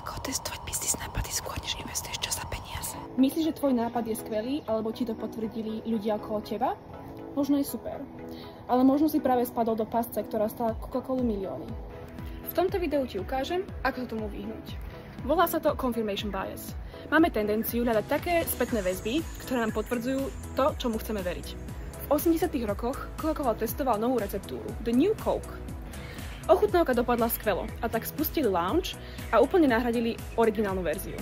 Ako testovať biznis nápady skôr, než investuješ čas a peniaze? Myslíš, že tvoj nápad je skvelý, alebo ti to potvrdili ľudia okolo teba? Možno je super. Ale možno si práve spadol do pasce, ktorá stala Coca-Colu milióny. V tomto videu ti ukážem, ako sa tomu vyhnúť. Volá sa to confirmation bias. Máme tendenciu hľadať také spätné väzby, ktoré nám potvrdzujú to, čomu chceme veriť. V 80. rokoch Coca-Cola testoval novú receptúru, The New Coke. Ochutnávka dopadla skvelo a tak spustili launch a úplne nahradili originálnu verziu.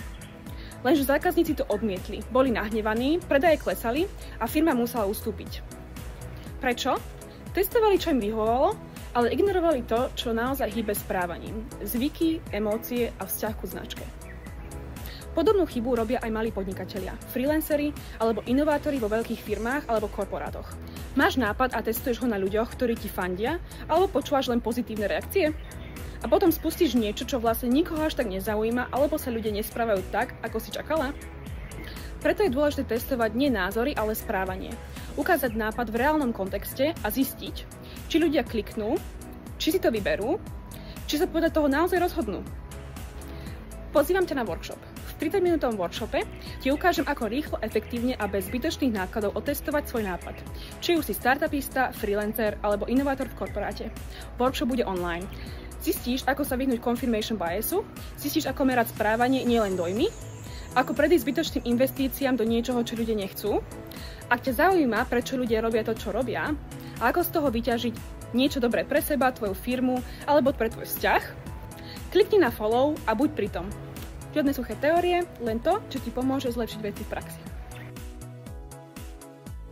Lenže zákazníci to odmietli, boli nahnevaní, predaje klesali a firma musela ustúpiť. Prečo? Testovali, čo im vyhovovalo, ale ignorovali to, čo naozaj hýbe správaním. Zvyky, emócie a vzťah ku značke. Podobnú chybu robia aj malí podnikatelia, freelanceri alebo inovátori vo veľkých firmách alebo korporátoch. Máš nápad a testuješ ho na ľuďoch, ktorí ti fandia, alebo počúvaš len pozitívne reakcie? A potom spustíš niečo, čo vlastne nikoho až tak nezaujíma, alebo sa ľudia nesprávajú tak, ako si čakala? Preto je dôležité testovať nie názory, ale správanie. Ukázať nápad v reálnom kontexte a zistiť, či ľudia kliknú, či si to vyberú, či sa podľa toho naozaj rozhodnú. Pozývam ťa na workshop. V 30-minútovom workshope ti ukážem, ako rýchlo, efektívne a bez zbytočných nákladov otestovať svoj nápad. Či už si startupista, freelancer alebo inovátor v korporáte. Workshop bude online. Zistíš, ako sa vyhnúť confirmation biasu, zistíš, ako merať správanie, nielen dojmy, ako predísť zbytočným investíciám do niečoho, čo ľudia nechcú. Ak ťa zaujíma, prečo ľudia robia to, čo robia, a ako z toho vyťažiť niečo dobré pre seba, tvoju firmu alebo pre tvoj vzťah, klikni na follow a buď pri tom. Žiadne suché teórie, len to, čo ti pomôže zlepšiť veci v praxi.